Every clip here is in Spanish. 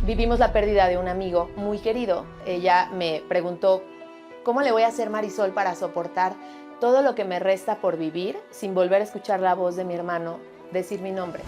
Vivimos la pérdida de un amigo muy querido. Ella me preguntó, ¿cómo le voy a hacer, Marisol, para soportar todo lo que me resta por vivir sin volver a escuchar la voz de mi hermano decir mi nombre?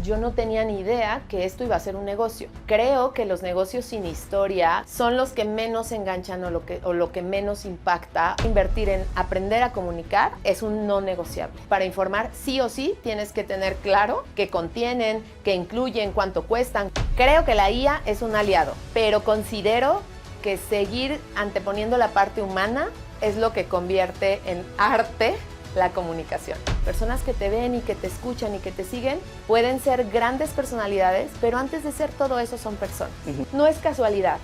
Yo no tenía ni idea que esto iba a ser un negocio. Creo que los negocios sin historia son los que menos enganchan o lo que menos impacta. Invertir en aprender a comunicar es un no negociable. Para informar, sí o sí, tienes que tener claro qué contienen, qué incluyen, cuánto cuestan. Creo que la IA es un aliado, pero considero que seguir anteponiendo la parte humana es lo que convierte en arte la comunicación. Personas que te ven y que te escuchan y que te siguen pueden ser grandes personalidades, pero antes de ser todo eso son personas. No es casualidad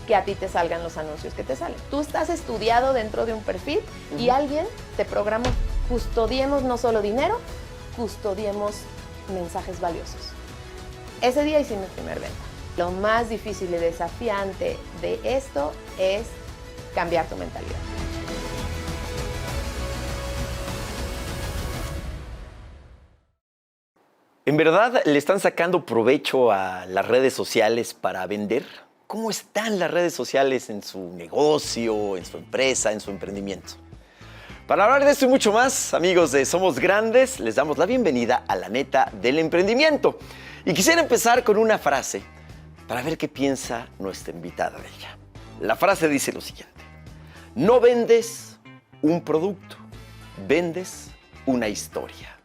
que a ti te salgan los anuncios que te salen. Tú estás estudiado dentro de un perfil y alguien te programó. Custodiemos no solo dinero, custodiemos mensajes valiosos. Ese día hice mi primer venta. Lo más difícil y desafiante de esto es cambiar tu mentalidad. ¿En verdad le están sacando provecho a las redes sociales para vender? ¿Cómo están las redes sociales en su negocio, en su empresa, en su emprendimiento? Para hablar de esto y mucho más, amigos de Somos Grandes, les damos la bienvenida a la neta del emprendimiento. Y quisiera empezar con una frase para ver qué piensa nuestra invitada de ella. La frase dice lo siguiente: no vendes un producto, vendes una historia.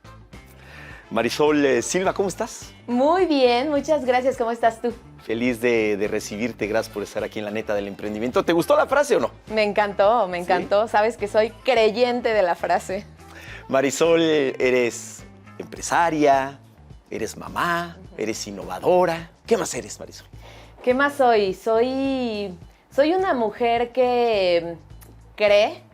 Marisol Silva, ¿cómo estás? Muy bien, muchas gracias. ¿Cómo estás tú? Feliz de recibirte, gracias por estar aquí en la neta del emprendimiento. ¿Te gustó la frase o no? Me encantó, me encantó. ¿Sí? Sabes que soy creyente de la frase. Marisol, eres empresaria, eres mamá, eres innovadora. ¿Qué más eres, Marisol? ¿Qué más soy? Soy una mujer que cree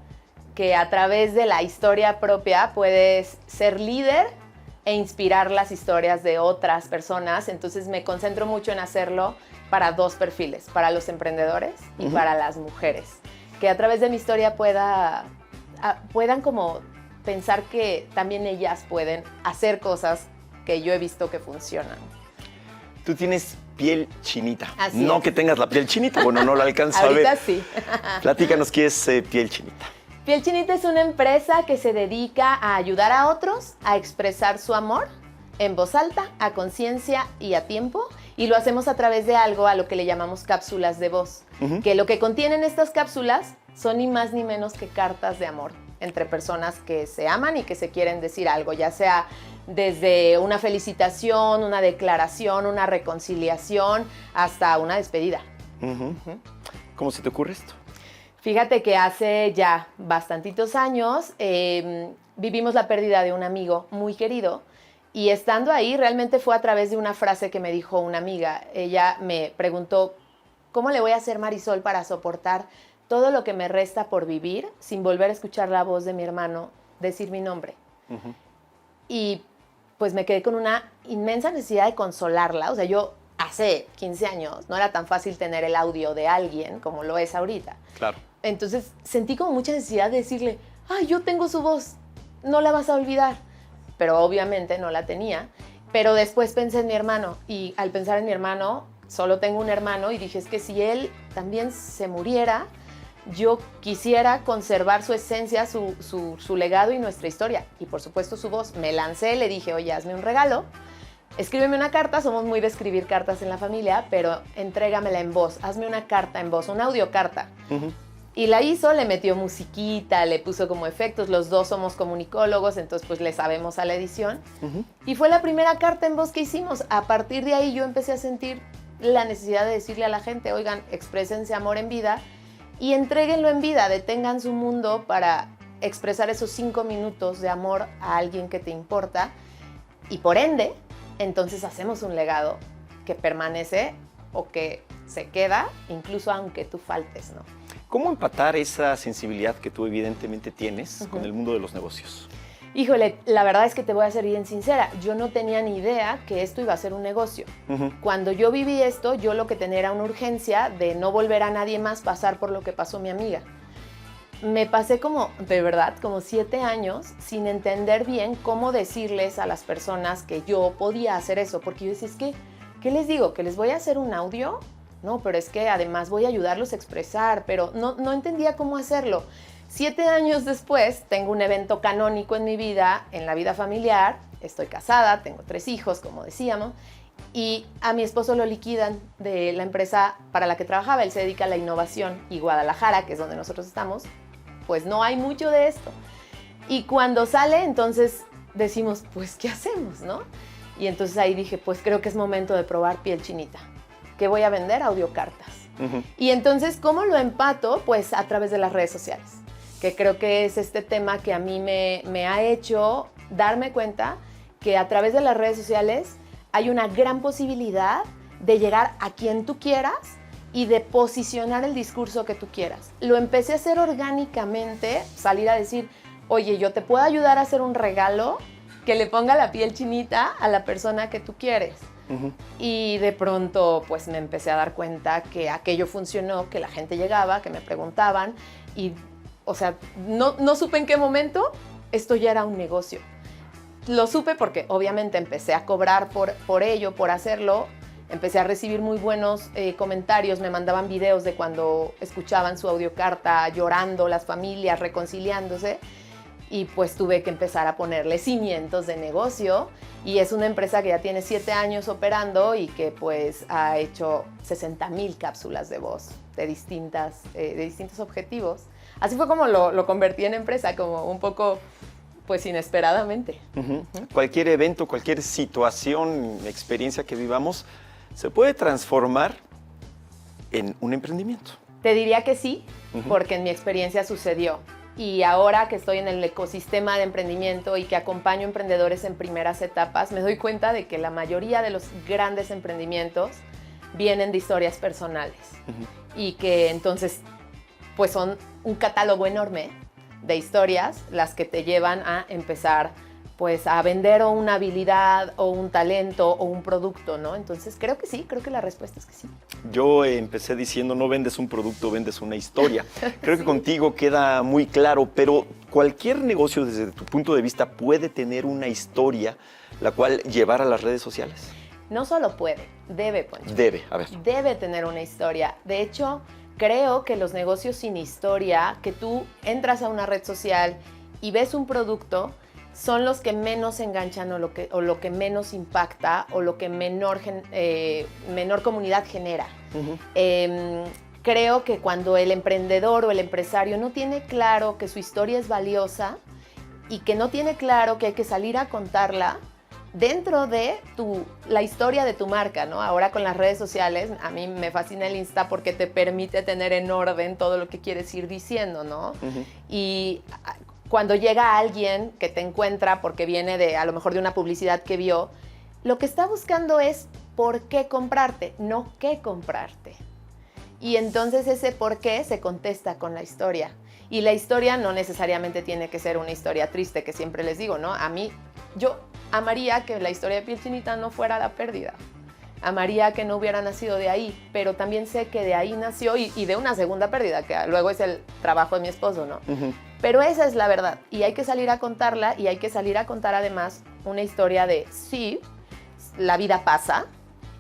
que a través de la historia propia puedes ser líder e inspirar las historias de otras personas. Entonces me concentro mucho en hacerlo para dos perfiles, para los emprendedores y para las mujeres, que a través de mi historia puedan como pensar que también ellas pueden hacer cosas que yo he visto que funcionan. Tú tienes piel chinita. Así no es. que tengas la piel chinita, bueno, no la alcanzo a ver. Ahorita sí. Platícanos qué es piel chinita. Piel Chinita es una empresa que se dedica a ayudar a otros a expresar su amor en voz alta, a conciencia y a tiempo, y lo hacemos a través de algo a lo que le llamamos cápsulas de voz, que lo que contienen estas cápsulas son ni más ni menos que cartas de amor entre personas que se aman y que se quieren decir algo, ya sea desde una felicitación, una declaración, una reconciliación, hasta una despedida. ¿Cómo se te ocurre esto? Fíjate que hace ya bastantitos años vivimos la pérdida de un amigo muy querido y estando ahí realmente fue a través de una frase que me dijo una amiga. Ella me preguntó, ¿cómo le voy a hacer, Marisol, para soportar todo lo que me resta por vivir sin volver a escuchar la voz de mi hermano decir mi nombre? Y pues me quedé con una inmensa necesidad de consolarla. O sea, yo hace 15 años no era tan fácil tener el audio de alguien como lo es ahorita. Claro. Entonces sentí como mucha necesidad de decirle, ay, yo tengo su voz, no la vas a olvidar. Pero obviamente no la tenía. Pero después pensé en mi hermano y al pensar en mi hermano, solo tengo un hermano y dije, es que si él también se muriera, yo quisiera conservar su esencia, su legado y nuestra historia. Y por supuesto su voz. Me lancé, le dije, oye, hazme un regalo. Escríbeme una carta, somos muy de escribir cartas en la familia, pero entrégamela en voz, hazme una carta en voz, una audiocarta. Y la hizo, le metió musiquita, le puso como efectos, los dos somos comunicólogos, entonces pues le sabemos a la edición. Y fue la primera carta en voz que hicimos. A partir de ahí yo empecé a sentir la necesidad de decirle a la gente, oigan, exprésense amor en vida y entréguenlo en vida, detengan su mundo para expresar esos 5 minutos de amor a alguien que te importa y por ende, entonces hacemos un legado que permanece o que se queda incluso aunque tú faltes, ¿no? ¿Cómo empatar esa sensibilidad que tú evidentemente tienes con el mundo de los negocios? Híjole, la verdad es que te voy a ser bien sincera, yo no tenía ni idea que esto iba a ser un negocio. Cuando yo viví esto, yo lo que tenía era una urgencia de no volver a nadie más pasar por lo que pasó mi amiga. Me pasé de verdad, como 7 años sin entender bien cómo decirles a las personas que yo podía hacer eso, porque yo decía, es que ¿qué les digo? ¿Que les voy a hacer un audio? No, pero es que además voy a ayudarlos a expresar, pero no entendía cómo hacerlo. 7 años después, tengo un evento canónico en mi vida, en la vida familiar. Estoy casada, tengo 3 hijos, como decíamos, y a mi esposo lo liquidan de la empresa para la que trabajaba. Él se dedica a la innovación, y Guadalajara, que es donde nosotros estamos, pues no hay mucho de esto. Y cuando sale, entonces decimos, pues, ¿qué hacemos, no? Y entonces ahí dije, pues creo que es momento de probar piel chinita. ¿Qué voy a vender? Audiocartas. Y entonces, ¿cómo lo empato? Pues a través de las redes sociales, que creo que es este tema que a mí me ha hecho darme cuenta que a través de las redes sociales hay una gran posibilidad de llegar a quien tú quieras y de posicionar el discurso que tú quieras. Lo empecé a hacer orgánicamente, salir a decir, oye, yo te puedo ayudar a hacer un regalo que le ponga la piel chinita a la persona que tú quieres. Y de pronto pues me empecé a dar cuenta que aquello funcionó, que la gente llegaba, que me preguntaban y, o sea, no supe en qué momento esto ya era un negocio. Lo supe porque obviamente empecé a cobrar por ello, por hacerlo. Empecé a recibir muy buenos comentarios, me mandaban videos de cuando escuchaban su audiocarta, llorando las familias, reconciliándose. Y pues tuve que empezar a ponerle cimientos de negocio. Y es una empresa que ya tiene 7 años operando y que pues ha hecho 60,000 cápsulas de voz de distintos objetivos. Así fue como lo convertí en empresa, como un poco pues inesperadamente. Cualquier evento, cualquier situación, experiencia que vivamos, se puede transformar en un emprendimiento. Te diría que sí, porque en mi experiencia sucedió. Y ahora que estoy en el ecosistema de emprendimiento y que acompaño emprendedores en primeras etapas, me doy cuenta de que la mayoría de los grandes emprendimientos vienen de historias personales. Y que entonces pues son un catálogo enorme de historias las que te llevan a empezar pues a vender o una habilidad o un talento o un producto, ¿no? Entonces creo que sí, creo que la respuesta es que sí. Yo empecé diciendo, no vendes un producto, vendes una historia. Creo que contigo queda muy claro, pero cualquier negocio desde tu punto de vista puede tener una historia la cual llevar a las redes sociales. No solo puede, debe, Poncho. Debe, a ver. Debe tener una historia. De hecho, creo que los negocios sin historia, que tú entras a una red social y ves un producto, son los que menos enganchan o lo que menos impacta o lo que menor comunidad genera. Creo que cuando el emprendedor o el empresario no tiene claro que su historia es valiosa y que no tiene claro que hay que salir a contarla dentro de la historia de tu marca, ¿no? Ahora con las redes sociales, a mí me fascina el Insta porque te permite tener en orden todo lo que quieres ir diciendo, ¿no? Y cuando llega alguien que te encuentra porque viene a lo mejor de una publicidad que vio, lo que está buscando es por qué comprarte, no qué comprarte. Y entonces ese por qué se contesta con la historia. Y la historia no necesariamente tiene que ser una historia triste, que siempre les digo, ¿no? Yo amaría que la historia de piel chinita no fuera la pérdida. Amaría que no hubiera nacido de ahí, pero también sé que de ahí nació y de una segunda pérdida, que luego es el trabajo de mi esposo, ¿no? Pero esa es la verdad y hay que salir a contarla y hay que salir a contar además una historia de sí, la vida pasa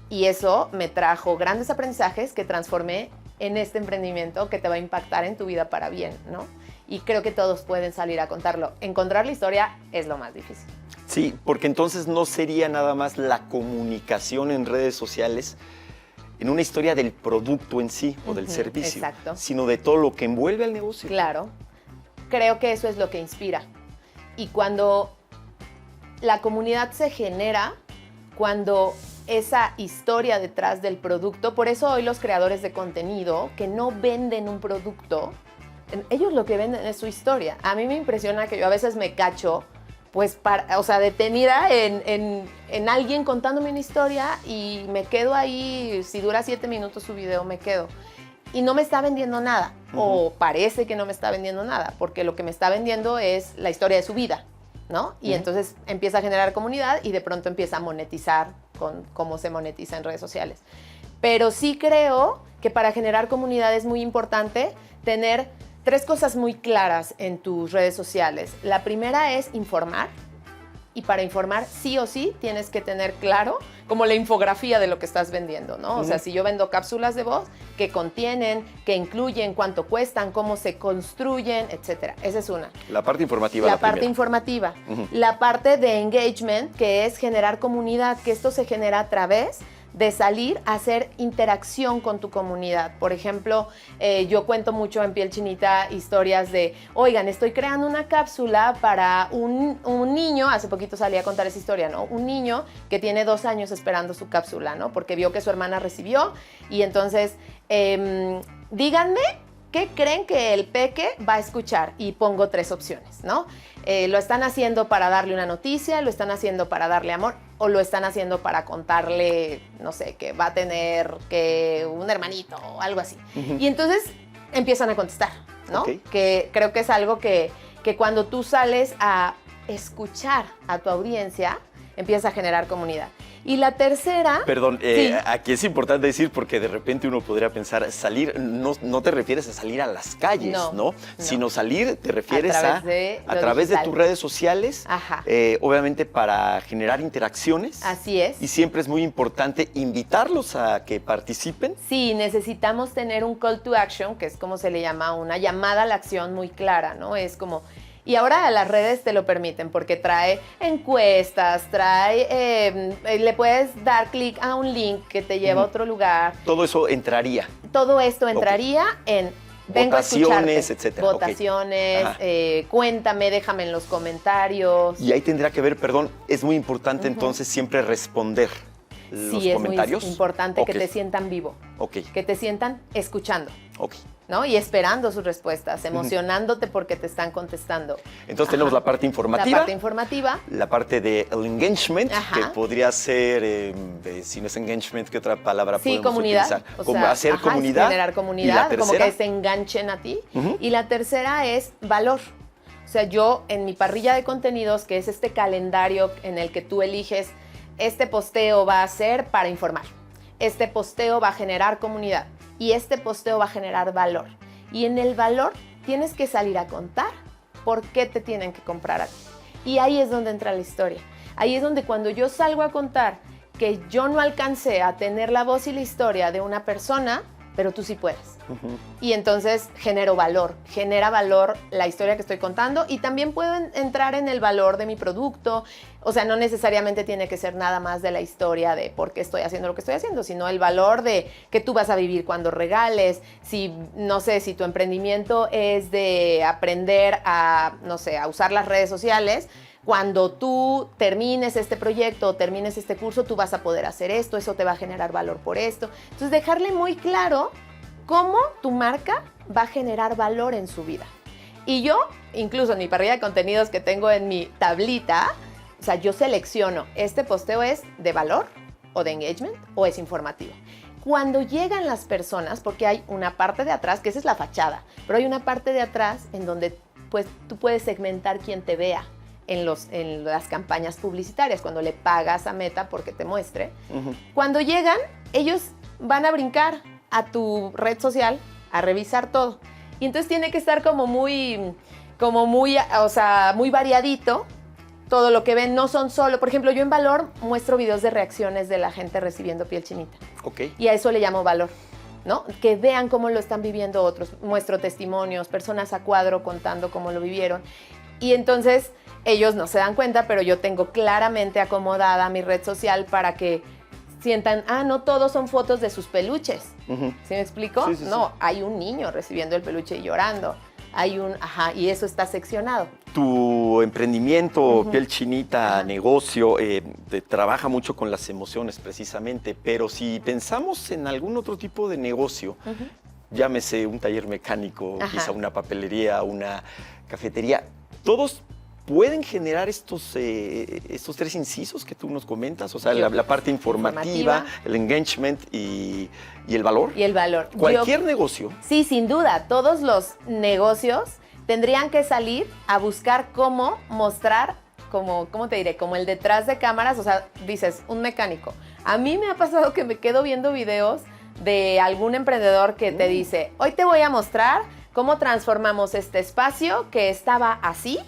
y eso me trajo grandes aprendizajes que transformé en este emprendimiento que te va a impactar en tu vida para bien, ¿no? Y creo que todos pueden salir a contarlo. Encontrar la historia es lo más difícil. Sí, porque entonces no sería nada más la comunicación en redes sociales en una historia del producto en sí o del servicio, exacto, sino de todo lo que envuelve al negocio. Claro, creo que eso es lo que inspira. Y cuando la comunidad se genera, cuando esa historia detrás del producto, por eso hoy los creadores de contenido que no venden un producto, ellos lo que venden es su historia. A mí me impresiona que yo a veces me cacho pues, detenida en alguien contándome una historia y me quedo ahí, si dura 7 minutos su video, me quedo. Y no me está vendiendo nada, o parece que no me está vendiendo nada, porque lo que me está vendiendo es la historia de su vida, ¿no? Y entonces empieza a generar comunidad y de pronto empieza a monetizar con cómo se monetiza en redes sociales. Pero sí creo que para generar comunidad es muy importante tener 3 cosas muy claras en tus redes sociales. La primera es informar, y para informar sí o sí tienes que tener claro como la infografía de lo que estás vendiendo, ¿no? O sea, si yo vendo cápsulas de voz, qué contienen, qué incluyen, cuánto cuestan, cómo se construyen, etcétera. Esa es una. La parte informativa. La parte informativa. La parte de engagement, que es generar comunidad, que esto se genera a través de salir a hacer interacción con tu comunidad. Por ejemplo, yo cuento mucho en Piel Chinita historias de, oigan, estoy creando una cápsula para un niño, hace poquito salí a contar esa historia, ¿no? Un niño que tiene 2 años esperando su cápsula, ¿no? Porque vio que su hermana recibió y entonces, díganme, ¿qué creen que el peque va a escuchar? Y pongo 3 opciones, ¿no? Lo están haciendo para darle una noticia, lo están haciendo para darle amor o lo están haciendo para contarle, no sé, que va a tener que un hermanito o algo así. Y entonces empiezan a contestar, ¿no? Okay. Que creo que es algo que cuando tú sales a escuchar a tu audiencia, empieza a generar comunidad. Y la tercera... Perdón, sí. Aquí es importante decir, porque de repente uno podría pensar, salir, no te refieres a salir a las calles, ¿no? Sino salir, te refieres a través de tus redes sociales, obviamente para generar interacciones. Así es. Y siempre es muy importante invitarlos a que participen. Sí, necesitamos tener un call to action, que es como se le llama, una llamada a la acción muy clara, ¿no? Es como... Y ahora las redes te lo permiten porque trae encuestas, le puedes dar clic a un link que te lleva a otro lugar. Todo eso entraría. Todo esto entraría en vengo votaciones, a etcétera. Votaciones, cuéntame, déjame en los comentarios. Y ahí tendría que ver, perdón, es muy importante entonces siempre responder los comentarios. Sí, es muy importante que te sientan vivo, que te sientan escuchando. ¿No? Y esperando sus respuestas, emocionándote porque te están contestando. Entonces tenemos la parte informativa. La parte informativa. La parte del engagement, que podría ser, si no es engagement, ¿qué otra palabra podemos utilizar? Como hacer comunidad. Generar comunidad, como que se enganchen a ti. Y la tercera es valor. O sea, yo en mi parrilla de contenidos, que es este calendario en el que tú eliges, este posteo va a ser para informar. Este posteo va a generar comunidad. Y este posteo va a generar valor. Y en el valor tienes que salir a contar por qué te tienen que comprar a ti. Y ahí es donde entra la historia. Ahí es donde cuando yo salgo a contar que yo no alcancé a tener la voz y la historia de una persona, pero tú sí puedes. Y entonces genera valor la historia que estoy contando y también puedo entrar en el valor de mi producto. O sea, no necesariamente tiene que ser nada más de la historia de por qué estoy haciendo lo que estoy haciendo, sino el valor de que tú vas a vivir cuando regales. Si, no sé, si tu emprendimiento es de aprender a, no sé, a usar las redes sociales, cuando tú termines este proyecto o termines este curso, tú vas a poder hacer esto, eso te va a generar valor por esto. Entonces, dejarle muy claro cómo tu marca va a generar valor en su vida. Y yo, incluso en mi parrilla de contenidos que tengo en mi tablita, o sea, yo selecciono, este posteo es de valor o de engagement o es informativo. Cuando llegan las personas, porque hay una parte de atrás, que esa es la fachada, pero hay una parte de atrás en donde pues, tú puedes segmentar quién te vea en las campañas publicitarias, cuando le pagas a Meta porque te muestre. Cuando llegan, ellos van a brincar a tu red social a revisar todo. Y entonces tiene que estar como muy, o sea, muy variadito todo lo que ven. No son solo, por ejemplo, yo en Valor muestro videos de reacciones de la gente recibiendo Piel Chinita. Y a eso le llamo valor, ¿no? Que vean cómo lo están viviendo otros. Muestro testimonios, personas a cuadro contando cómo lo vivieron. Y entonces ellos no se dan cuenta, pero yo tengo claramente acomodada mi red social para que sientan, no todos son fotos de sus peluches. ¿Sí me explico? Sí, no, hay un niño recibiendo el peluche y llorando. Y eso está seccionado. Tu emprendimiento, Piel Chinita, negocio, trabaja mucho con las emociones precisamente, pero si pensamos en algún otro tipo de negocio, llámese un taller mecánico, quizá una papelería, una cafetería, todos pueden generar estos 3 incisos que tú nos comentas, o sea, la parte informativa, el engagement y el valor. Y el valor. Cualquier negocio. Sí, sin duda, todos los negocios tendrían que salir a buscar cómo mostrar, ¿cómo te diré? Como el detrás de cámaras, o sea, dices, un mecánico. A mí me ha pasado que me quedo viendo videos de algún emprendedor que te dice, hoy te voy a mostrar cómo transformamos este espacio que estaba así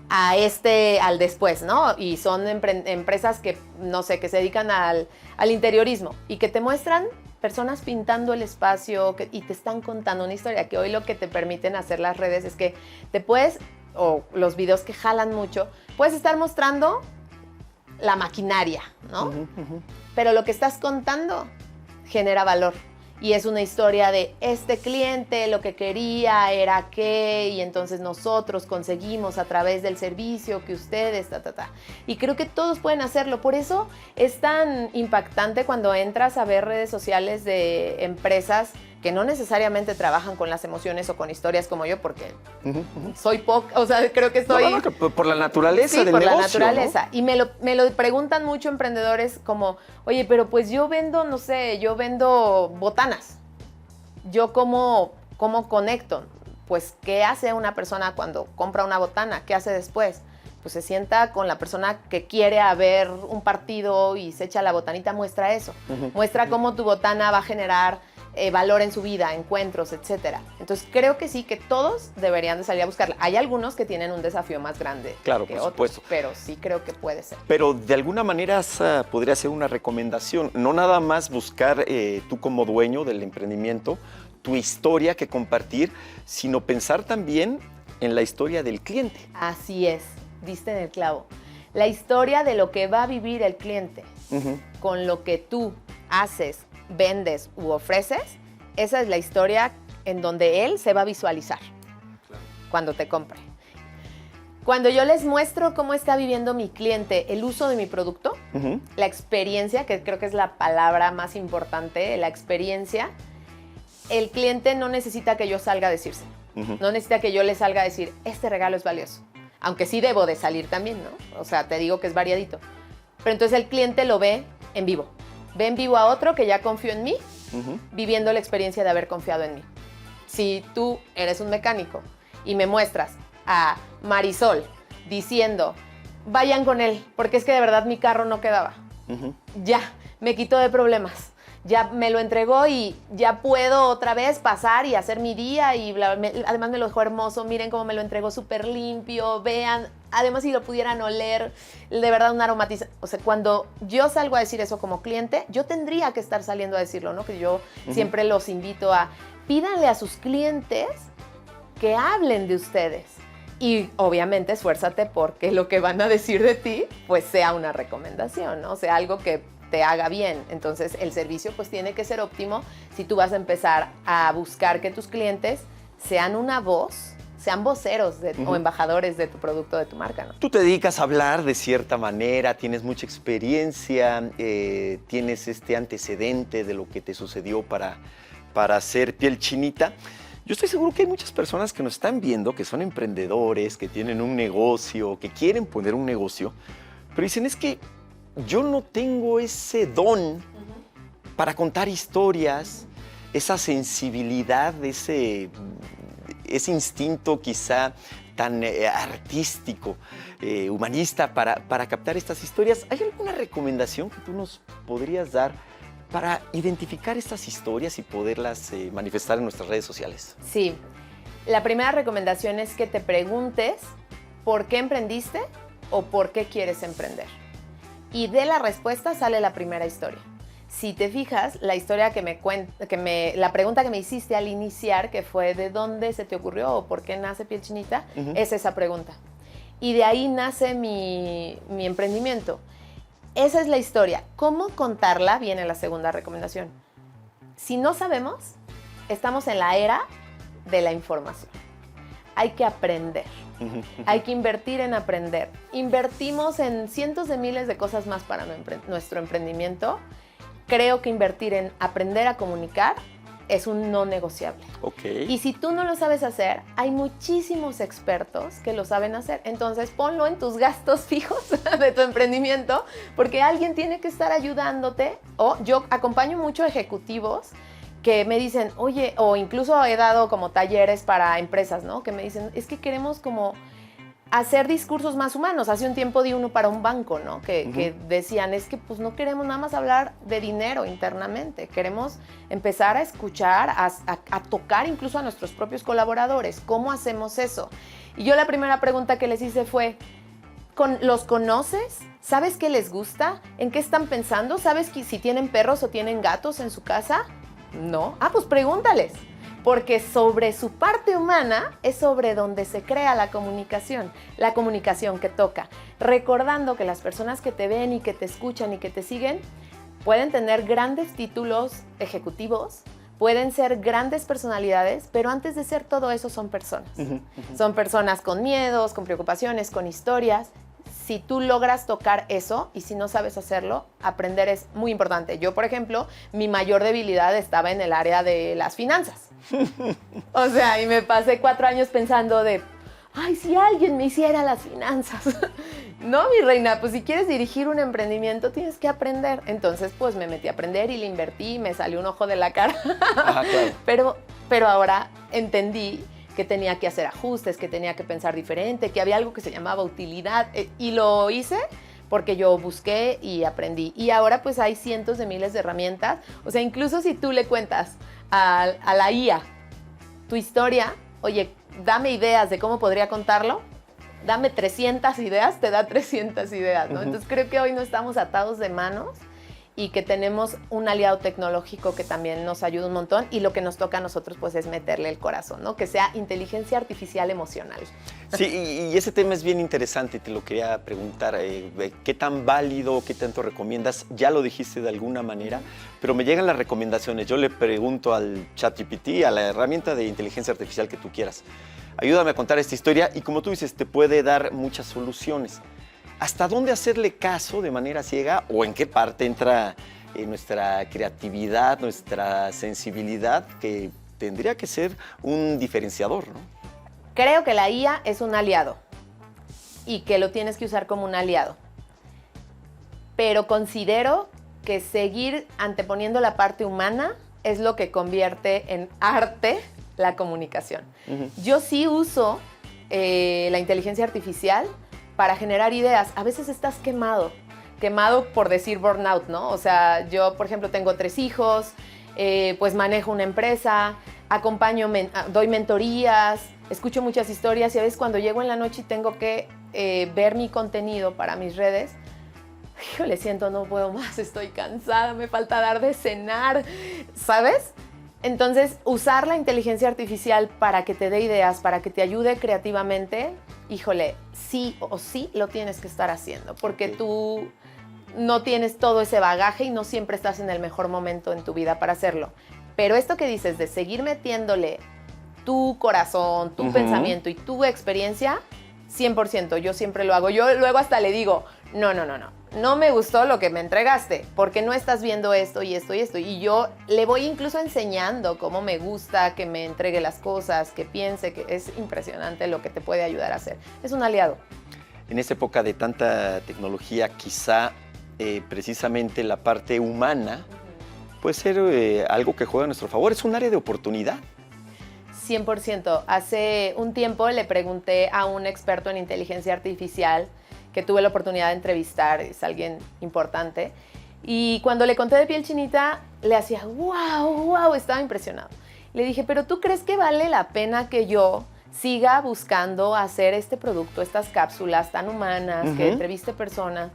al después, ¿no? Y son empresas que, no sé, que se dedican al interiorismo y que te muestran personas pintando el espacio y te están contando una historia, que hoy lo que te permiten hacer las redes es que te puedes, o los videos que jalan mucho, puedes estar mostrando la maquinaria, ¿no? Pero lo que estás contando genera valor. Y es una historia de este cliente, lo que quería era que, y entonces nosotros conseguimos a través del servicio que ustedes, Y creo que todos pueden hacerlo. Por eso es tan impactante cuando entras a ver redes sociales de empresas que no necesariamente trabajan con las emociones o con historias como yo, porque soy poca, o sea, creo que estoy... No, que por la naturaleza del negocio, por la naturaleza. ¿no? Y me lo preguntan mucho emprendedores como, oye, pero pues yo vendo, no sé, yo vendo botanas. ¿Yo cómo conecto? Pues, ¿qué hace una persona cuando compra una botana? ¿Qué hace después? Pues se sienta con la persona que quiere a ver un partido y se echa la botanita, muestra eso. Muestra cómo tu botana va a generar valor en su vida, encuentros, etcétera. Entonces creo que sí, que todos deberían de salir a buscarla. Hay algunos que tienen un desafío más grande claro, que por otros, supuesto. Pero sí creo que puede ser. Pero de alguna manera podría ser una recomendación, no nada más buscar tú como dueño del emprendimiento tu historia que compartir, sino pensar también en la historia del cliente. Así es, diste en el clavo. La historia de lo que va a vivir el cliente con lo que tú haces, vendes u ofreces, esa es la historia en donde él se va a visualizar cuando te compre. Cuando yo les muestro cómo está viviendo mi cliente el uso de mi producto, la experiencia, que creo que es la palabra más importante, la experiencia, el cliente no necesita que yo salga a decirse, no necesita que yo le salga a decir, este regalo es valioso, aunque sí debo de salir también, ¿no? O sea, te digo que es variadito. Pero entonces el cliente lo ve en vivo. Ve en vivo a otro que ya confió en mí, viviendo la experiencia de haber confiado en mí. Si tú eres un mecánico y me muestras a Marisol diciendo, vayan con él, porque es que de verdad mi carro no quedaba. Ya, me quitó de problemas. Ya me lo entregó y ya puedo otra vez pasar y hacer mi día y además me lo dejó hermoso, miren cómo me lo entregó súper limpio, vean, además si lo pudieran oler, de verdad un aromatización. O sea, cuando yo salgo a decir eso como cliente, yo tendría que estar saliendo a decirlo, ¿no? Que yo siempre los invito a, pídanle a sus clientes que hablen de ustedes. Y obviamente esfuérzate porque lo que van a decir de ti, pues sea una recomendación, ¿no? O sea, algo que te haga bien. Entonces el servicio pues tiene que ser óptimo si tú vas a empezar a buscar que tus clientes sean una voz, sean voceros o embajadores de tu producto, de tu marca, ¿no? Tú te dedicas a hablar de cierta manera, tienes mucha experiencia, tienes este antecedente de lo que te sucedió para hacer Piel Chinita. Yo estoy seguro que hay muchas personas que nos están viendo, que son emprendedores, que tienen un negocio, que quieren poner un negocio, pero dicen, es que yo no tengo ese don para contar historias, esa sensibilidad, ese instinto quizá tan artístico, humanista para captar estas historias. ¿Hay alguna recomendación que tú nos podrías dar para identificar estas historias y poderlas manifestar en nuestras redes sociales? Sí, la primera recomendación es que te preguntes por qué emprendiste o por qué quieres emprender. Y de la respuesta sale la primera historia. Si te fijas, la historia la pregunta que me hiciste al iniciar, que fue ¿de dónde se te ocurrió o por qué nace Piel Chinita? Es esa pregunta. Y de ahí nace mi emprendimiento. Esa es la historia. ¿Cómo contarla? Viene la segunda recomendación. Si no sabemos, estamos en la era de la información. Hay que aprender. Hay que invertir en aprender. Invertimos en cientos de miles de cosas más para nuestro emprendimiento. Creo que invertir en aprender a comunicar es un no negociable. Y si tú no lo sabes hacer, hay muchísimos expertos que lo saben hacer. Entonces ponlo en tus gastos fijos de tu emprendimiento, porque alguien tiene que estar ayudándote. O yo acompaño mucho ejecutivos que me dicen, oye, o incluso he dado como talleres para empresas, ¿no? Que me dicen, es que queremos como hacer discursos más humanos. Hace un tiempo di uno para un banco, ¿no? Que decían, es que pues no queremos nada más hablar de dinero internamente, queremos empezar a escuchar, a tocar incluso a nuestros propios colaboradores. ¿Cómo hacemos eso? Y yo la primera pregunta que les hice fue, ¿los conoces? ¿Sabes qué les gusta? ¿En qué están pensando? ¿Sabes si tienen perros o tienen gatos en su casa? No. Ah, pues pregúntales. Porque sobre su parte humana es sobre donde se crea la comunicación que toca. Recordando que las personas que te ven y que te escuchan y que te siguen pueden tener grandes títulos ejecutivos, pueden ser grandes personalidades, pero antes de ser todo eso son personas. Son personas con miedos, con preocupaciones, con historias. Si tú logras tocar eso y si no sabes hacerlo, aprender es muy importante. Yo, por ejemplo, mi mayor debilidad estaba en el área de las finanzas. O sea, y me pasé 4 años pensando de, ay, si alguien me hiciera las finanzas. No, mi reina, pues si quieres dirigir un emprendimiento tienes que aprender. Entonces, pues me metí a aprender y le invertí y me salió un ojo de la cara. Ajá, claro. Pero ahora entendí que tenía que hacer ajustes, que tenía que pensar diferente, que había algo que se llamaba utilidad, y lo hice porque yo busqué y aprendí. Y ahora pues hay cientos de miles de herramientas. O sea, incluso si tú le cuentas a la IA tu historia, oye, dame ideas de cómo podría contarlo, dame 300 ideas, te da 300 ideas, ¿no? Entonces creo que hoy no estamos atados de manos y que tenemos un aliado tecnológico que también nos ayuda un montón, y lo que nos toca a nosotros pues es meterle el corazón, ¿no? Que sea inteligencia artificial emocional. Sí, y ese tema es bien interesante y te lo quería preguntar. ¿Qué tan válido, qué tanto recomiendas? Ya lo dijiste de alguna manera, pero me llegan las recomendaciones. Yo le pregunto al ChatGPT, a la herramienta de inteligencia artificial que tú quieras, ayúdame a contar esta historia, y como tú dices, te puede dar muchas soluciones. ¿Hasta dónde hacerle caso de manera ciega, o en qué parte entra nuestra creatividad, nuestra sensibilidad, que tendría que ser un diferenciador, ¿no? Creo que la IA es un aliado y que lo tienes que usar como un aliado. Pero considero que seguir anteponiendo la parte humana es lo que convierte en arte la comunicación. Yo sí uso la inteligencia artificial para generar ideas. A veces estás quemado por decir burnout, ¿no? O sea, yo, por ejemplo, tengo 3 hijos, pues manejo una empresa, acompaño, doy mentorías, escucho muchas historias, y a veces cuando llego en la noche y tengo que ver mi contenido para mis redes, híjole, siento, no puedo más, estoy cansada, me falta dar de cenar, ¿sabes? Entonces, usar la inteligencia artificial para que te dé ideas, para que te ayude creativamente, híjole, sí o sí lo tienes que estar haciendo, porque tú no tienes todo ese bagaje y no siempre estás en el mejor momento en tu vida para hacerlo. Pero esto que dices de seguir metiéndole tu corazón, tu pensamiento y tu experiencia, 100%, yo siempre lo hago. Yo luego hasta le digo, no me gustó lo que me entregaste, porque no estás viendo esto y esto y esto. Y yo le voy incluso enseñando cómo me gusta que me entregue las cosas, que piense, que es impresionante lo que te puede ayudar a hacer. Es un aliado. En esta época de tanta tecnología, quizá precisamente la parte humana puede ser algo que juega a nuestro favor. Es un área de oportunidad. 100%. Hace un tiempo le pregunté a un experto en inteligencia artificial que tuve la oportunidad de entrevistar, es alguien importante, y cuando le conté de piel chinita, le hacía wow, estaba impresionado. Le dije, pero ¿tú crees que vale la pena que yo siga buscando hacer este producto, estas cápsulas tan humanas, que entreviste personas,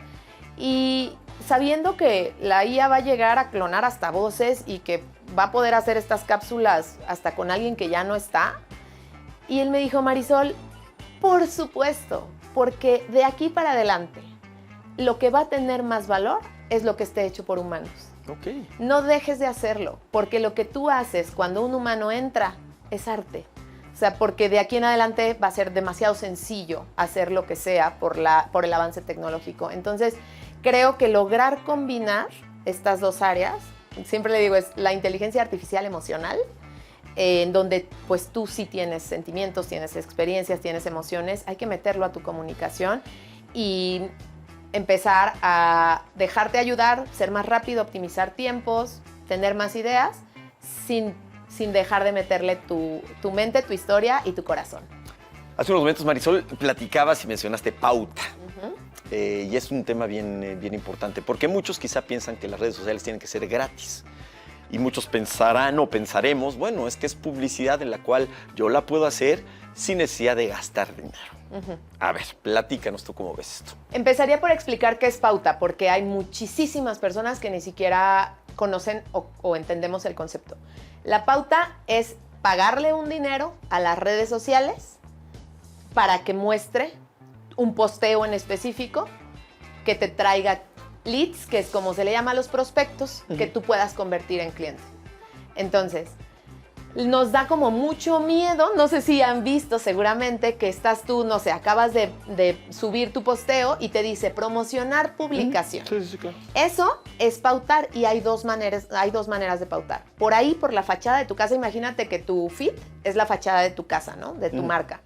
y sabiendo que la IA va a llegar a clonar hasta voces y que va a poder hacer estas cápsulas hasta con alguien que ya no está? Y él me dijo, Marisol, por supuesto, porque de aquí para adelante lo que va a tener más valor es lo que esté hecho por humanos. Okay. No dejes de hacerlo, porque lo que tú haces cuando un humano entra es arte. O sea, porque de aquí en adelante va a ser demasiado sencillo hacer lo que sea por el avance tecnológico. Entonces, creo que lograr combinar estas dos áreas, siempre le digo, es la inteligencia artificial emocional, en donde pues tú sí tienes sentimientos, tienes experiencias, tienes emociones, hay que meterlo a tu comunicación y empezar a dejarte ayudar, ser más rápido, optimizar tiempos, tener más ideas, sin dejar de meterle tu mente, tu historia y tu corazón. Hace unos momentos, Marisol, platicabas y mencionaste pauta. Y es un tema bien importante, porque muchos quizá piensan que las redes sociales tienen que ser gratis. Y muchos pensarán o pensaremos, bueno, es que es publicidad en la cual yo la puedo hacer sin necesidad de gastar dinero. A ver, platícanos tú cómo ves esto. Empezaría por explicar qué es pauta, porque hay muchísimas personas que ni siquiera conocen o entendemos el concepto. La pauta es pagarle un dinero a las redes sociales para que muestre un posteo en específico que te traiga leads, que es como se le llama a los prospectos, que tú puedas convertir en cliente. Entonces, nos da como mucho miedo, no sé si han visto seguramente que estás tú, no sé, acabas de subir tu posteo y te dice promocionar publicación. Sí, claro. Eso es pautar y hay dos maneras de pautar. Por ahí, por la fachada de tu casa, imagínate que tu feed es la fachada de tu casa, ¿no? De tu marca.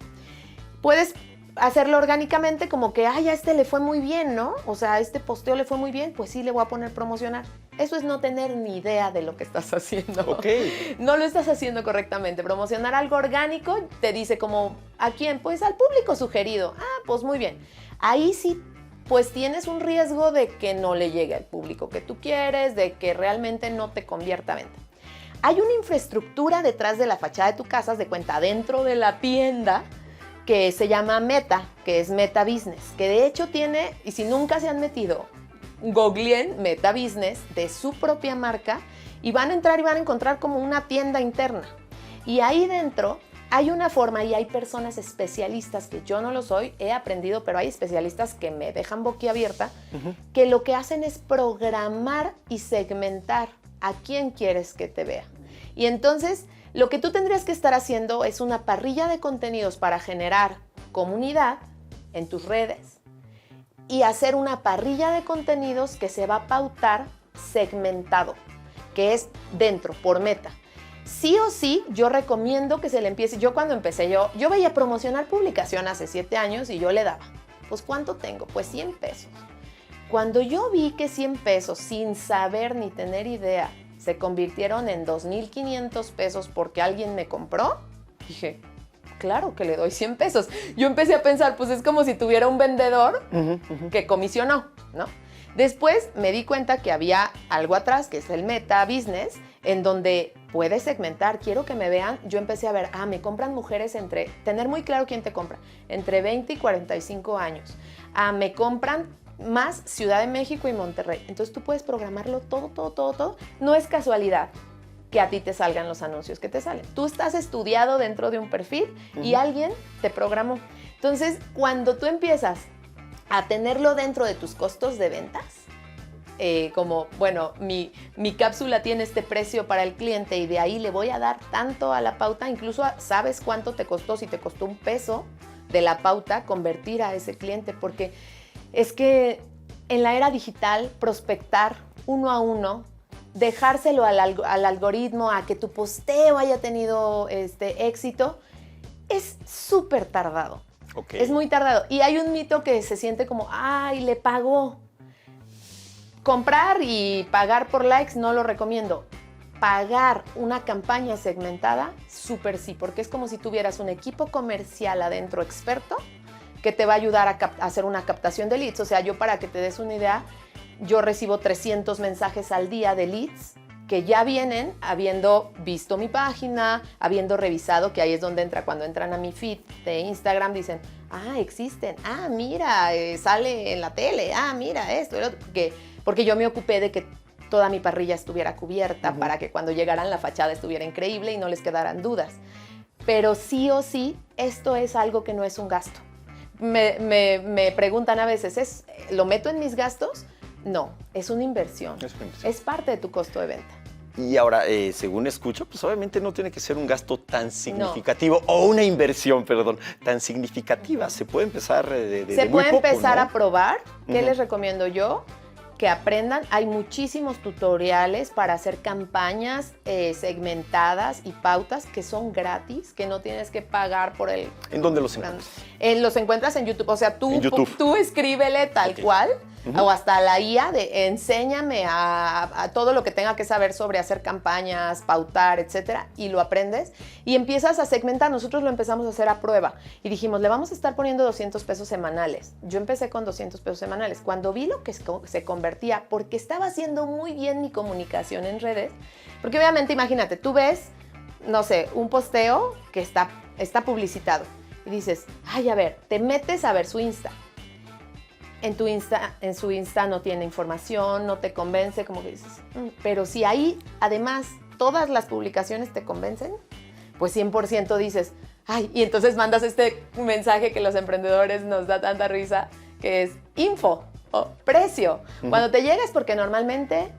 Puedes hacerlo orgánicamente como que, ay, a este le fue muy bien, ¿no? O sea, a este posteo le fue muy bien, pues sí, le voy a poner promocionar. Eso es no tener ni idea de lo que estás haciendo. Ok. No lo estás haciendo correctamente. Promocionar algo orgánico te dice como, ¿a quién? Pues al público sugerido. Ah, pues muy bien. Ahí sí, pues tienes un riesgo de que no le llegue al público que tú quieres, de que realmente no te convierta a venta. Hay una infraestructura detrás de la fachada de tu casa, haz de cuenta, dentro de la tienda, que se llama Meta, que es Meta Business, que de hecho tiene, y si nunca se han metido, googleen Meta Business de su propia marca y van a entrar y van a encontrar como una tienda interna. Y ahí dentro hay una forma y hay personas especialistas, que yo no lo soy, he aprendido, pero hay especialistas que me dejan boquiabierta, que lo que hacen es programar y segmentar a quién quieres que te vea. Y entonces, lo que tú tendrías que estar haciendo es una parrilla de contenidos para generar comunidad en tus redes y hacer una parrilla de contenidos que se va a pautar segmentado, que es dentro, por meta. Sí o sí, yo recomiendo que se le empiece. Yo cuando empecé, yo veía promocionar publicación hace 7 años y yo le daba. Pues, ¿cuánto tengo? Pues 100 pesos. Cuando yo vi que 100 pesos, sin saber ni tener idea, se convirtieron en 2,500 pesos porque alguien me compró, dije, claro que le doy 100 pesos. Yo empecé a pensar, pues es como si tuviera un vendedor que comisionó, ¿no? Después me di cuenta que había algo atrás, que es el Meta Business, en donde puedes segmentar. Quiero que me vean. Yo empecé a ver, me compran mujeres tener muy claro quién te compra, entre 20 y 45 años. Me compran más Ciudad de México y Monterrey. Entonces tú puedes programarlo todo. No es casualidad que a ti te salgan los anuncios que te salen. Tú estás estudiado dentro de un perfil y alguien te programó. Entonces, cuando tú empiezas a tenerlo dentro de tus costos de ventas, como, bueno, mi cápsula tiene este precio para el cliente y de ahí le voy a dar tanto a la pauta, incluso sabes cuánto te costó, si te costó un peso de la pauta, convertir a ese cliente, porque es que en la era digital, prospectar uno a uno, dejárselo al algoritmo, a que tu posteo haya tenido éxito, es súper tardado. Okay. Es muy tardado. Y hay un mito que se siente como, ¡ay, le pagó! Comprar y pagar por likes no lo recomiendo. Pagar una campaña segmentada, súper sí, porque es como si tuvieras un equipo comercial adentro experto que te va a ayudar a hacer una captación de leads. O sea, yo, para que te des una idea, yo recibo 300 mensajes al día de leads que ya vienen habiendo visto mi página, habiendo revisado, que ahí es donde entra, cuando entran a mi feed de Instagram, dicen, existen, mira, sale en la tele, mira esto, el otro, porque yo me ocupé de que toda mi parrilla estuviera cubierta para que cuando llegaran la fachada estuviera increíble y no les quedaran dudas. Pero sí o sí, esto es algo que no es un gasto. Me preguntan a veces, ¿lo meto en mis gastos? No, es una inversión. Es parte de tu costo de venta. Y ahora, según escucho, pues obviamente no tiene que ser un gasto tan significativo, o una inversión, perdón, tan significativa. Se puede empezar de muy poco, Se puede empezar, ¿no?, a probar. ¿Qué les recomiendo yo? Que aprendan. Hay muchísimos tutoriales para hacer campañas segmentadas y pautas que son gratis, que no tienes que pagar por ¿En dónde los encuentras? Los encuentras en YouTube. O sea, tú escríbele tal cual. o hasta la IA de enséñame a todo lo que tenga que saber sobre hacer campañas, pautar, etcétera, y lo aprendes y empiezas a segmentar. Nosotros lo empezamos a hacer a prueba y dijimos, le vamos a estar poniendo 200 pesos semanales. Yo empecé con 200 pesos semanales. Cuando vi lo que se convertía, porque estaba haciendo muy bien mi comunicación en redes, porque obviamente imagínate, tú ves, no sé, un posteo que está publicitado y dices, ay, a ver, te metes a ver su Insta. En su Insta no tiene información, no te convence, como que dices, pero si ahí además todas las publicaciones te convencen, pues 100% dices, ay, y entonces mandas este mensaje que los emprendedores nos da tanta risa, que es info o precio. Cuando te llega es porque normalmente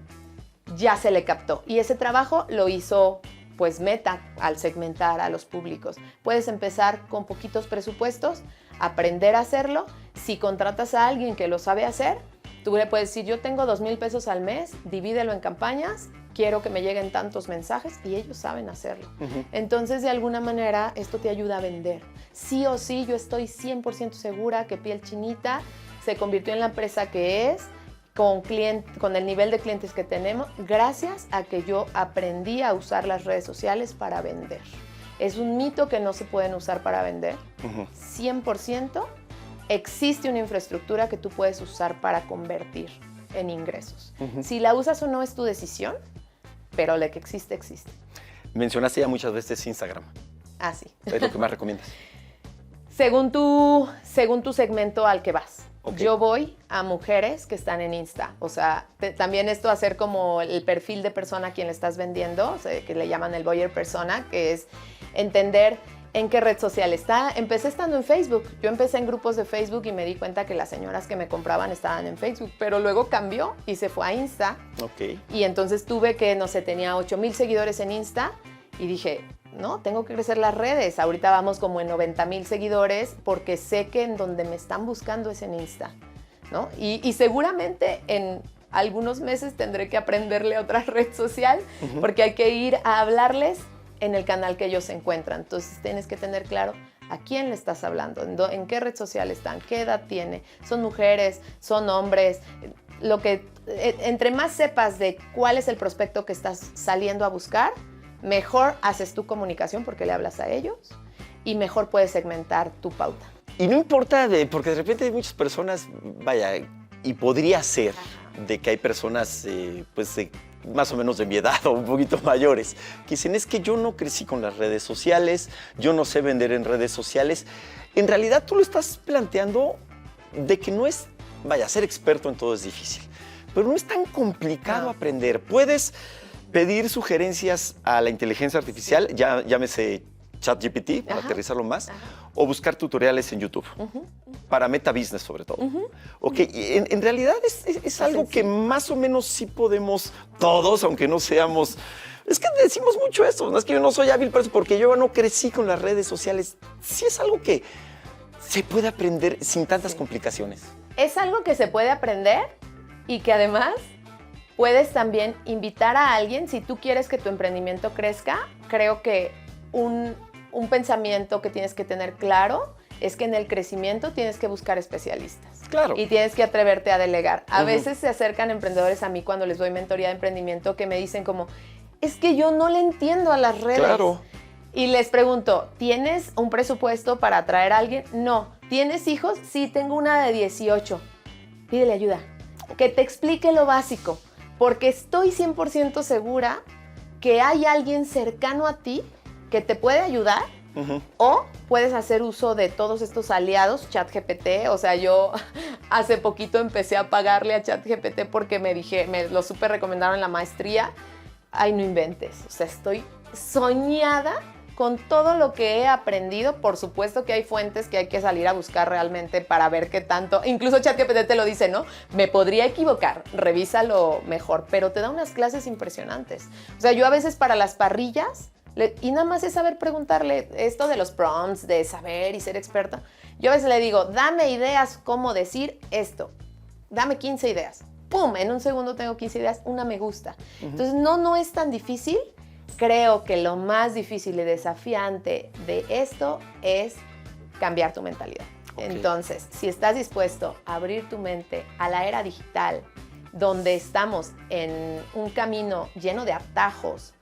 ya se le captó y ese trabajo lo hizo pues Meta al segmentar a los públicos. Puedes empezar con poquitos presupuestos, aprender a hacerlo. Si contratas a alguien que lo sabe hacer, tú le puedes decir, yo tengo 2,000 pesos al mes, divídelo en campañas, quiero que me lleguen tantos mensajes y ellos saben hacerlo. Entonces, de alguna manera, esto te ayuda a vender. Sí o sí, yo estoy 100% segura que Piel Chinita se convirtió en la empresa que es, con el nivel de clientes que tenemos, gracias a que yo aprendí a usar las redes sociales para vender. Es un mito que no se pueden usar para vender. 100% existe una infraestructura que tú puedes usar para convertir en ingresos. Si la usas o no es tu decisión, pero lo que existe, existe. Mencionaste ya muchas veces Instagram. Ah, sí. ¿Es lo que más recomiendas? Según tu segmento al que vas. Okay. Yo voy a mujeres que están en Insta. O sea, también esto hacer como el perfil de persona a quien le estás vendiendo, o sea, que le llaman el buyer persona, que es entender en qué red social está. Empecé estando en Facebook. Yo empecé en grupos de Facebook y me di cuenta que las señoras que me compraban estaban en Facebook, pero luego cambió y se fue a Insta. Okay. Y entonces tuve que, no sé, tenía 8,000 seguidores en Insta y dije, no, tengo que crecer las redes. Ahorita vamos como en 90,000 seguidores porque sé que en donde me están buscando es en Insta, ¿no? Y seguramente en algunos meses tendré que aprenderle a otra red social porque hay que ir a hablarles en el canal que ellos se encuentran. Entonces tienes que tener claro a quién le estás hablando, en qué red social están, qué edad tiene, son mujeres, son hombres. Entre más sepas de cuál es el prospecto que estás saliendo a buscar, mejor haces tu comunicación porque le hablas a ellos y mejor puedes segmentar tu pauta. Y no importa, porque de repente hay muchas personas, vaya, y podría ser de que hay personas, más o menos de mi edad o un poquito mayores, que dicen, es que yo no crecí con las redes sociales, yo no sé vender en redes sociales. En realidad tú lo estás planteando de que no es, ser experto en todo es difícil, pero no es tan complicado aprender. Puedes pedir sugerencias a la inteligencia artificial, llámese ChatGPT, para aterrizarlo más, o buscar tutoriales en YouTube, para Meta Business sobre todo. En realidad es algo que más o menos sí podemos todos, aunque no seamos... Es que decimos mucho eso, no es que yo no soy hábil para eso, porque yo no crecí con las redes sociales. Sí es algo que se puede aprender sin tantas complicaciones. Es algo que se puede aprender y que además... puedes también invitar a alguien, si tú quieres que tu emprendimiento crezca. Creo que un pensamiento que tienes que tener claro es que en el crecimiento tienes que buscar especialistas. Claro. Y tienes que atreverte a delegar. A veces se acercan emprendedores a mí cuando les doy mentoría de emprendimiento que me dicen como, es que yo no le entiendo a las redes. Claro. Y les pregunto, ¿tienes un presupuesto para atraer a alguien? No. ¿Tienes hijos? Sí, tengo una de 18. Pídele ayuda. Que te explique lo básico. Porque estoy 100% segura que hay alguien cercano a ti que te puede ayudar o puedes hacer uso de todos estos aliados, ChatGPT. O sea, yo hace poquito empecé a pagarle a ChatGPT porque me lo súper recomendaron en la maestría. Ay, no inventes. O sea, estoy soñada con todo lo que he aprendido. Por supuesto que hay fuentes que hay que salir a buscar realmente para ver qué tanto, incluso ChatGPT te lo dice, ¿no? Me podría equivocar, revísalo mejor, pero te da unas clases impresionantes. O sea, yo a veces para las parrillas, y nada más es saber preguntarle esto de los prompts, de saber y ser experta, yo a veces le digo, dame ideas cómo decir esto, dame 15 ideas. ¡Pum! En un segundo tengo 15 ideas, una me gusta. Entonces, no es tan difícil. Creo que lo más difícil y desafiante de esto es cambiar tu mentalidad. Okay. Entonces, si estás dispuesto a abrir tu mente a la era digital, donde estamos en un camino lleno de atajos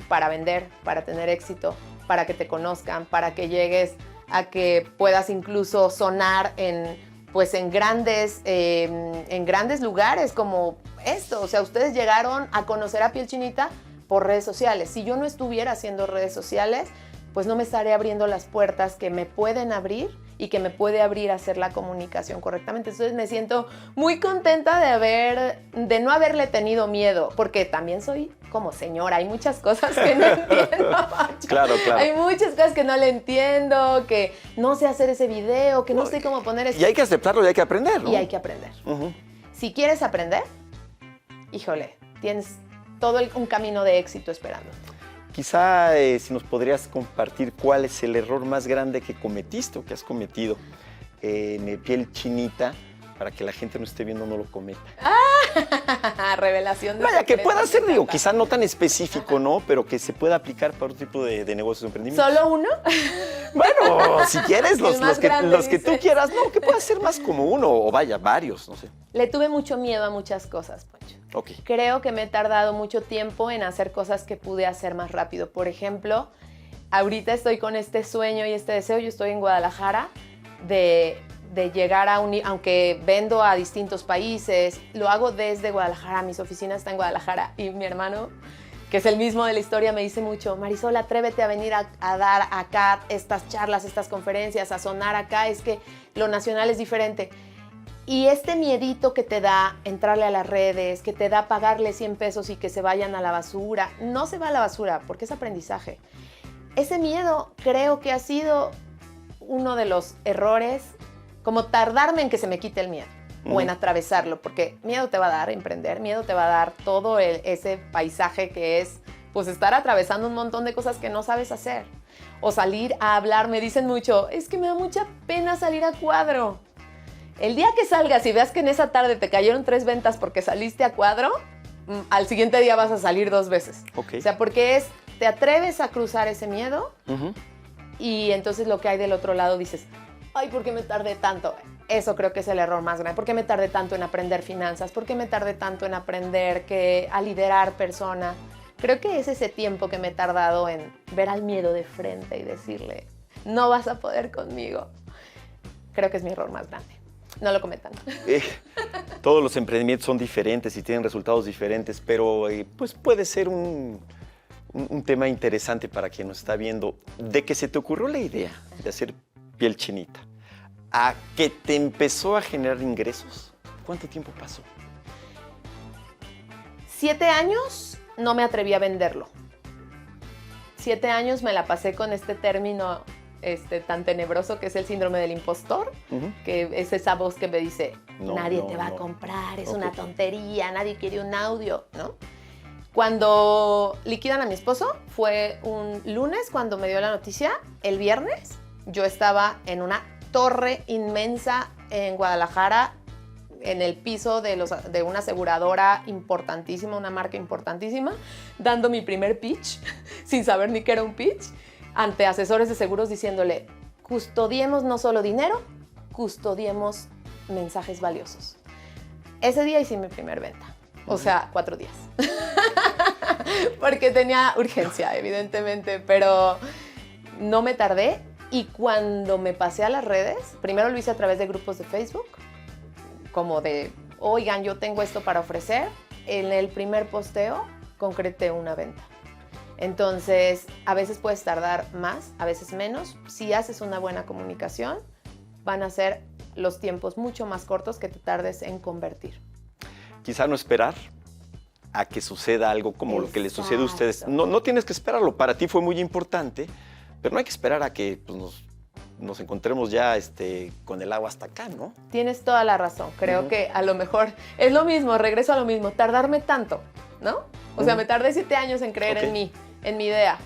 para vender, para tener éxito, para que te conozcan, para que llegues a que puedas incluso sonar en grandes lugares como esto. O sea, ustedes llegaron a conocer a Piel Chinita por redes sociales. Si yo no estuviera haciendo redes sociales, pues no me estaré abriendo las puertas que me pueden abrir y que me puede abrir a hacer la comunicación correctamente. Entonces me siento muy contenta de no haberle tenido miedo, porque también soy como señora, hay muchas cosas que no entiendo. Claro. Hay muchas cosas que no le entiendo, que no sé hacer ese video, que no sé cómo poner eso. Y hay que aceptarlo y hay que aprender, ¿no? Y hay que aprender. Si quieres aprender, híjole, tienes todo un camino de éxito esperando. Quizá si nos podrías compartir cuál es el error más grande que cometiste o que has cometido en Piel Chinita, para que la gente no esté viendo, no lo cometa. Revelación de Vaya, que secretos, pueda ser, me digo, encanta. quizá no tan específico, ¿no? Pero que se pueda aplicar para otro tipo de negocios o emprendimientos. ¿Solo uno? Bueno, si quieres, El más grande, los que tú dices. quieras, no, que pueda ser más como uno, o vaya, varios, no sé. Le tuve mucho miedo a muchas cosas, Poncho. Ok. Creo que me he tardado mucho tiempo en hacer cosas que pude hacer más rápido. Por ejemplo, ahorita estoy con este sueño y este deseo. Yo estoy en Guadalajara de llegar a aunque vendo a distintos países, lo hago desde Guadalajara. Mis oficinas están en Guadalajara y mi hermano, que es el mismo de la historia, me dice mucho: Marisol, atrévete a venir a dar acá estas charlas, estas conferencias, a sonar acá. Es que lo nacional es diferente. Y este miedito que te da entrarle a las redes, que te da pagarle 100 pesos y que se vayan a la basura, no se va a la basura porque es aprendizaje. Ese miedo creo que ha sido uno de los errores, como tardarme en que se me quite el miedo o en atravesarlo, porque miedo te va a dar emprender, miedo te va a dar todo ese paisaje que es pues estar atravesando un montón de cosas que no sabes hacer. O salir a hablar, me dicen mucho, es que me da mucha pena salir a cuadro. El día que salgas y veas que en esa tarde te cayeron 3 ventas porque saliste a cuadro, al siguiente día vas a salir 2 veces. Ok. O sea, porque te atreves a cruzar ese miedo y entonces lo que hay del otro lado dices, ay, ¿por qué me tardé tanto? Eso creo que es el error más grande. ¿Por qué me tardé tanto en aprender finanzas? ¿Por qué me tardé tanto en aprender a liderar persona? Creo que es ese tiempo que me he tardado en ver al miedo de frente y decirle, no vas a poder conmigo. Creo que es mi error más grande. No lo cometan. Todos los emprendimientos son diferentes y tienen resultados diferentes, pero pues puede ser un tema interesante para quien nos está viendo. De que se te ocurrió la idea de hacer Piel Chinita a que te empezó a generar ingresos, ¿cuánto tiempo pasó? 7 años no me atreví a venderlo. 7 años me la pasé con este término tan tenebroso que es el síndrome del impostor, que es esa voz que me dice, nadie te va a comprar, es una tontería, nadie quiere un audio, ¿no? Cuando liquidan a mi esposo, fue un lunes cuando me dio la noticia. El viernes yo estaba en una torre inmensa en Guadalajara, en el piso de una aseguradora importantísima, una marca importantísima, dando mi primer pitch, sin saber ni qué era un pitch, ante asesores de seguros diciéndole, custodiemos no solo dinero, custodiemos mensajes valiosos. Ese día hice mi primer venta, o sea, 4 días. Porque tenía urgencia, evidentemente, pero no me tardé. Y cuando me pasé a las redes, primero lo hice a través de grupos de Facebook, como de, oigan, yo tengo esto para ofrecer. En el primer posteo concreté una venta. Entonces, a veces puedes tardar más, a veces menos. Si haces una buena comunicación, van a ser los tiempos mucho más cortos que te tardes en convertir. Quizá no esperar a que suceda algo como lo que les sucede a ustedes. No tienes que esperarlo. Para ti fue muy importante, pero no hay que esperar a que pues, nos encontremos ya con el agua hasta acá, ¿no? Tienes toda la razón. Creo que a lo mejor es lo mismo, regreso a lo mismo, tardarme tanto, ¿no? O sea, me tardé 7 años en creer en mí, en mi idea.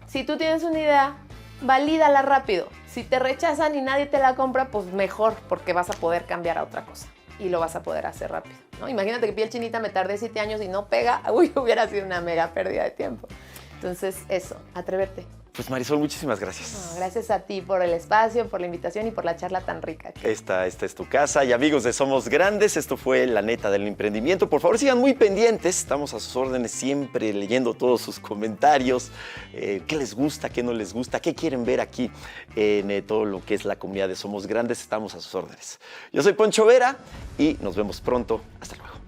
Si tú tienes una idea, valídala rápido. Si te rechazan y nadie te la compra, pues mejor, porque vas a poder cambiar a otra cosa y lo vas a poder hacer rápido, ¿no? Imagínate que Piel Chinita me tardé 7 años y no pega, uy, hubiera sido una mega pérdida de tiempo. Entonces, eso, atreverte. Pues Marisol, muchísimas gracias. No, gracias a ti por el espacio, por la invitación y por la charla tan rica. Esta es tu casa y amigos de Somos Grandes, esto fue La Neta del Emprendimiento. Por favor, sigan muy pendientes, estamos a sus órdenes siempre leyendo todos sus comentarios, qué les gusta, qué no les gusta, qué quieren ver aquí en todo lo que es la comunidad de Somos Grandes, estamos a sus órdenes. Yo soy Poncho Vera y nos vemos pronto, hasta luego.